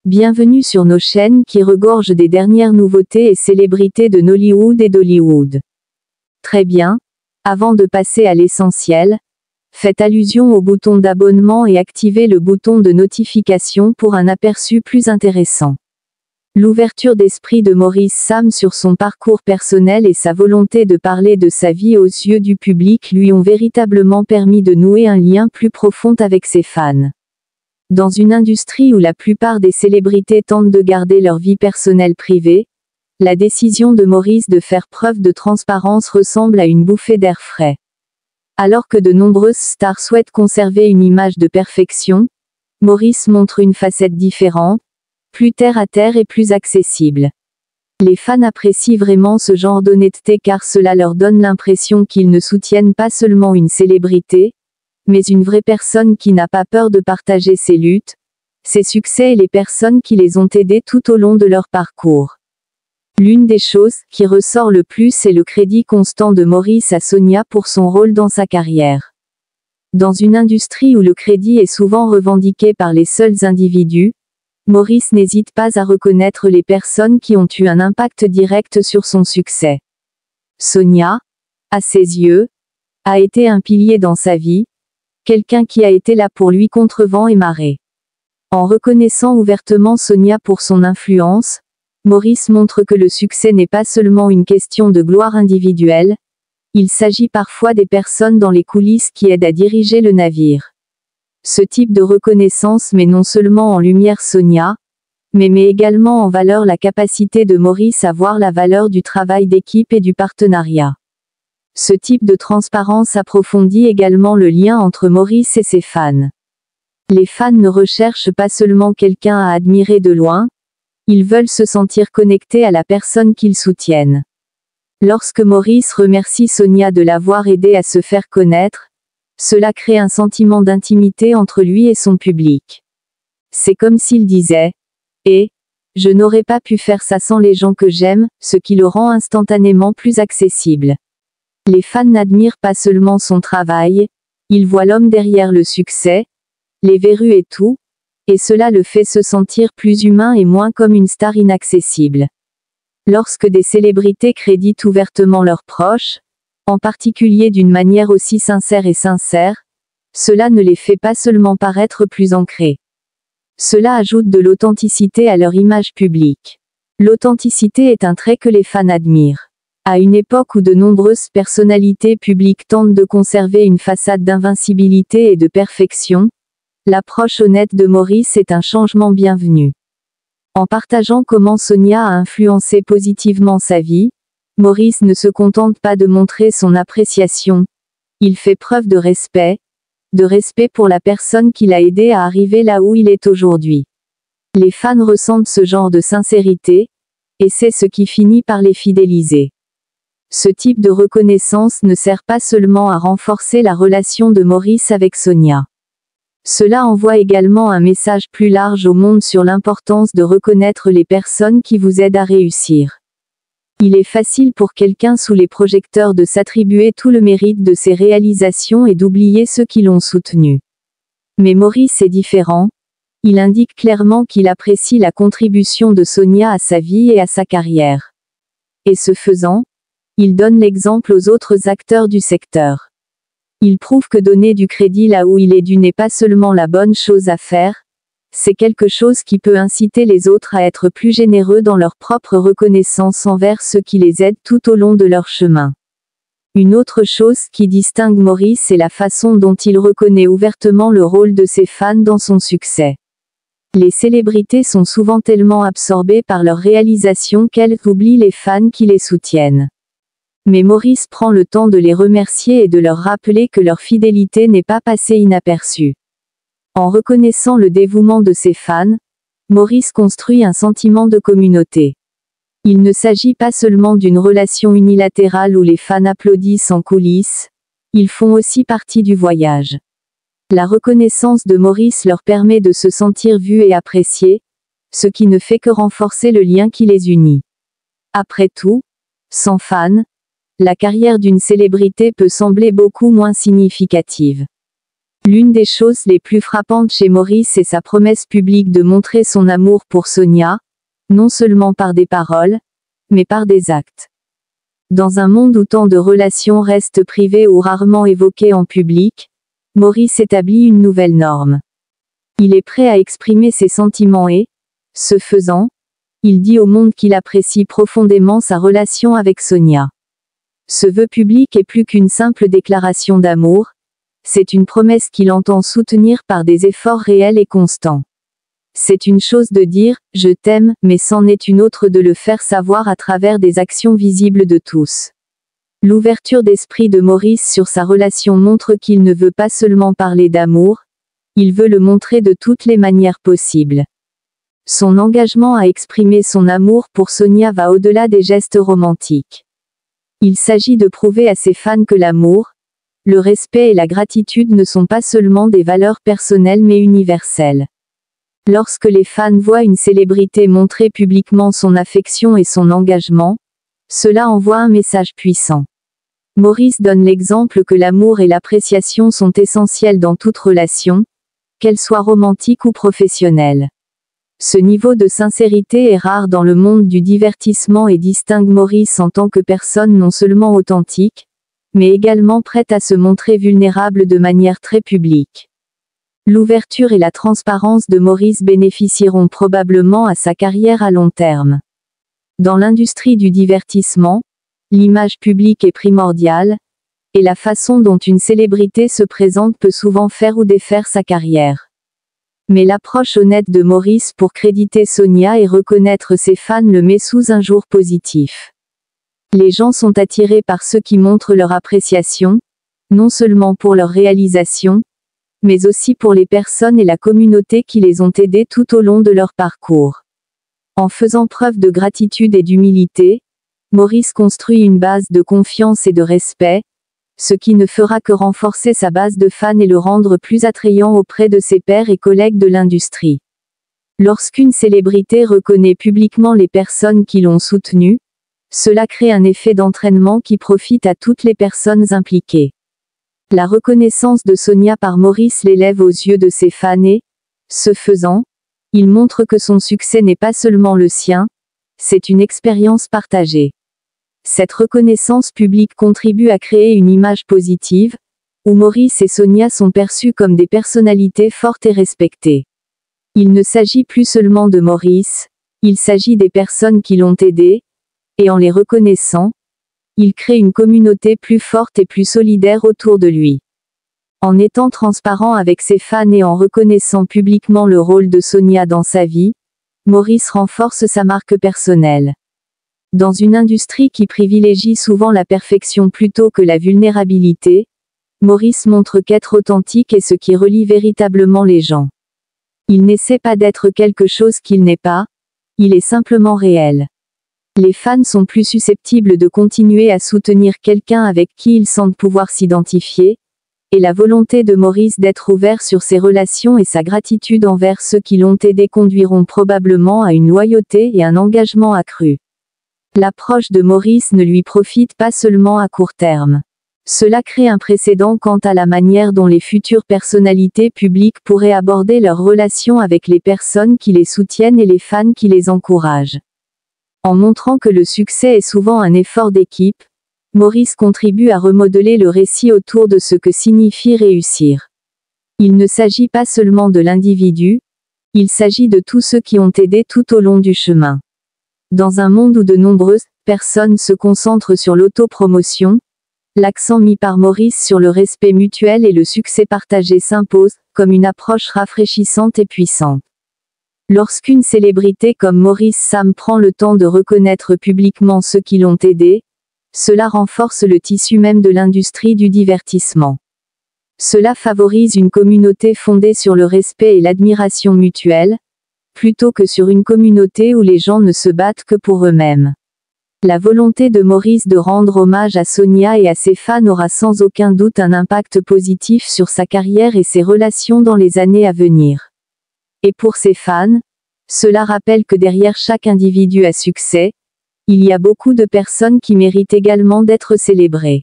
Bienvenue sur nos chaînes qui regorgent des dernières nouveautés et célébrités de Nollywood et d'Hollywood. Très bien. Avant de passer à l'essentiel, faites allusion au bouton d'abonnement et activez le bouton de notification pour un aperçu plus intéressant. L'ouverture d'esprit de Maurice Sam sur son parcours personnel et sa volonté de parler de sa vie aux yeux du public lui ont véritablement permis de nouer un lien plus profond avec ses fans. Dans une industrie où la plupart des célébrités tentent de garder leur vie personnelle privée, la décision de Maurice de faire preuve de transparence ressemble à une bouffée d'air frais. Alors que de nombreuses stars souhaitent conserver une image de perfection, Maurice montre une facette différente, plus terre à terre et plus accessible. Les fans apprécient vraiment ce genre d'honnêteté car cela leur donne l'impression qu'ils ne soutiennent pas seulement une célébrité, mais une vraie personne qui n'a pas peur de partager ses luttes, ses succès et les personnes qui les ont aidés tout au long de leur parcours. L'une des choses qui ressort le plus est le crédit constant de Maurice à Sonia pour son rôle dans sa carrière. Dans une industrie où le crédit est souvent revendiqué par les seuls individus, Maurice n'hésite pas à reconnaître les personnes qui ont eu un impact direct sur son succès. Sonia, à ses yeux, a été un pilier dans sa vie, quelqu'un qui a été là pour lui contre vent et marée. En reconnaissant ouvertement Sonia pour son influence, Maurice montre que le succès n'est pas seulement une question de gloire individuelle, il s'agit parfois des personnes dans les coulisses qui aident à diriger le navire. Ce type de reconnaissance met non seulement en lumière Sonia, mais met également en valeur la capacité de Maurice à voir la valeur du travail d'équipe et du partenariat. Ce type de transparence approfondit également le lien entre Maurice et ses fans. Les fans ne recherchent pas seulement quelqu'un à admirer de loin, ils veulent se sentir connectés à la personne qu'ils soutiennent. Lorsque Maurice remercie Sonia de l'avoir aidé à se faire connaître, cela crée un sentiment d'intimité entre lui et son public. C'est comme s'il disait « Et, je n'aurais pas pu faire ça sans les gens que j'aime », ce qui le rend instantanément plus accessible. Les fans n'admirent pas seulement son travail, ils voient l'homme derrière le succès, les verrues et tout, et cela le fait se sentir plus humain et moins comme une star inaccessible. Lorsque des célébrités créditent ouvertement leurs proches, en particulier d'une manière aussi sincère et sincère, cela ne les fait pas seulement paraître plus ancrés. Cela ajoute de l'authenticité à leur image publique. L'authenticité est un trait que les fans admirent. À une époque où de nombreuses personnalités publiques tentent de conserver une façade d'invincibilité et de perfection, l'approche honnête de Maurice est un changement bienvenu. En partageant comment Sonia a influencé positivement sa vie, Maurice ne se contente pas de montrer son appréciation. Il fait preuve de respect pour la personne qui l'a aidé à arriver là où il est aujourd'hui. Les fans ressentent ce genre de sincérité, et c'est ce qui finit par les fidéliser. Ce type de reconnaissance ne sert pas seulement à renforcer la relation de Maurice avec Sonia. Cela envoie également un message plus large au monde sur l'importance de reconnaître les personnes qui vous aident à réussir. Il est facile pour quelqu'un sous les projecteurs de s'attribuer tout le mérite de ses réalisations et d'oublier ceux qui l'ont soutenu. Mais Maurice est différent, il indique clairement qu'il apprécie la contribution de Sonia à sa vie et à sa carrière. Et ce faisant, il donne l'exemple aux autres acteurs du secteur. Il prouve que donner du crédit là où il est dû n'est pas seulement la bonne chose à faire, c'est quelque chose qui peut inciter les autres à être plus généreux dans leur propre reconnaissance envers ceux qui les aident tout au long de leur chemin. Une autre chose qui distingue Maurice est la façon dont il reconnaît ouvertement le rôle de ses fans dans son succès. Les célébrités sont souvent tellement absorbées par leur réalisation qu'elles oublient les fans qui les soutiennent. Mais Maurice prend le temps de les remercier et de leur rappeler que leur fidélité n'est pas passée inaperçue. En reconnaissant le dévouement de ses fans, Maurice construit un sentiment de communauté. Il ne s'agit pas seulement d'une relation unilatérale où les fans applaudissent en coulisses, ils font aussi partie du voyage. La reconnaissance de Maurice leur permet de se sentir vus et appréciés, ce qui ne fait que renforcer le lien qui les unit. Après tout, sans fans, la carrière d'une célébrité peut sembler beaucoup moins significative. L'une des choses les plus frappantes chez Maurice est sa promesse publique de montrer son amour pour Sonia, non seulement par des paroles, mais par des actes. Dans un monde où tant de relations restent privées ou rarement évoquées en public, Maurice établit une nouvelle norme. Il est prêt à exprimer ses sentiments et, ce faisant, il dit au monde qu'il apprécie profondément sa relation avec Sonia. Ce vœu public est plus qu'une simple déclaration d'amour, c'est une promesse qu'il entend soutenir par des efforts réels et constants. C'est une chose de dire « je t'aime », mais c'en est une autre de le faire savoir à travers des actions visibles de tous. L'ouverture d'esprit de Maurice sur sa relation montre qu'il ne veut pas seulement parler d'amour, il veut le montrer de toutes les manières possibles. Son engagement à exprimer son amour pour Sonia va au-delà des gestes romantiques. Il s'agit de prouver à ses fans que l'amour, le respect et la gratitude ne sont pas seulement des valeurs personnelles mais universelles. Lorsque les fans voient une célébrité montrer publiquement son affection et son engagement, cela envoie un message puissant. Maurice donne l'exemple que l'amour et l'appréciation sont essentiels dans toute relation, qu'elle soit romantique ou professionnelle. Ce niveau de sincérité est rare dans le monde du divertissement et distingue Maurice en tant que personne non seulement authentique, mais également prête à se montrer vulnérable de manière très publique. L'ouverture et la transparence de Maurice bénéficieront probablement à sa carrière à long terme. Dans l'industrie du divertissement, l'image publique est primordiale, et la façon dont une célébrité se présente peut souvent faire ou défaire sa carrière. Mais l'approche honnête de Maurice pour créditer Sonia et reconnaître ses fans le met sous un jour positif. Les gens sont attirés par ceux qui montrent leur appréciation, non seulement pour leur réalisation, mais aussi pour les personnes et la communauté qui les ont aidés tout au long de leur parcours. En faisant preuve de gratitude et d'humilité, Maurice construit une base de confiance et de respect, ce qui ne fera que renforcer sa base de fans et le rendre plus attrayant auprès de ses pairs et collègues de l'industrie. Lorsqu'une célébrité reconnaît publiquement les personnes qui l'ont soutenue, cela crée un effet d'entraînement qui profite à toutes les personnes impliquées. La reconnaissance de Sonia par Maurice l'élève aux yeux de ses fans et, ce faisant, il montre que son succès n'est pas seulement le sien, c'est une expérience partagée. Cette reconnaissance publique contribue à créer une image positive, où Maurice et Sonia sont perçus comme des personnalités fortes et respectées. Il ne s'agit plus seulement de Maurice, il s'agit des personnes qui l'ont aidé, et en les reconnaissant, il crée une communauté plus forte et plus solidaire autour de lui. En étant transparent avec ses fans et en reconnaissant publiquement le rôle de Sonia dans sa vie, Maurice renforce sa marque personnelle. Dans une industrie qui privilégie souvent la perfection plutôt que la vulnérabilité, Maurice montre qu'être authentique est ce qui relie véritablement les gens. Il n'essaie pas d'être quelque chose qu'il n'est pas, il est simplement réel. Les fans sont plus susceptibles de continuer à soutenir quelqu'un avec qui ils sentent pouvoir s'identifier, et la volonté de Maurice d'être ouvert sur ses relations et sa gratitude envers ceux qui l'ont aidé conduiront probablement à une loyauté et un engagement accru. L'approche de Maurice ne lui profite pas seulement à court terme. Cela crée un précédent quant à la manière dont les futures personnalités publiques pourraient aborder leurs relations avec les personnes qui les soutiennent et les fans qui les encouragent. En montrant que le succès est souvent un effort d'équipe, Maurice contribue à remodeler le récit autour de ce que signifie réussir. Il ne s'agit pas seulement de l'individu, il s'agit de tous ceux qui ont aidé tout au long du chemin. Dans un monde où de nombreuses personnes se concentrent sur l'autopromotion, l'accent mis par Maurice sur le respect mutuel et le succès partagé s'impose, comme une approche rafraîchissante et puissante. Lorsqu'une célébrité comme Maurice Sam prend le temps de reconnaître publiquement ceux qui l'ont aidé, cela renforce le tissu même de l'industrie du divertissement. Cela favorise une communauté fondée sur le respect et l'admiration mutuelle, plutôt que sur une communauté où les gens ne se battent que pour eux-mêmes. La volonté de Maurice de rendre hommage à Sonia et à ses fans aura sans aucun doute un impact positif sur sa carrière et ses relations dans les années à venir. Et pour ses fans, cela rappelle que derrière chaque individu à succès, il y a beaucoup de personnes qui méritent également d'être célébrées.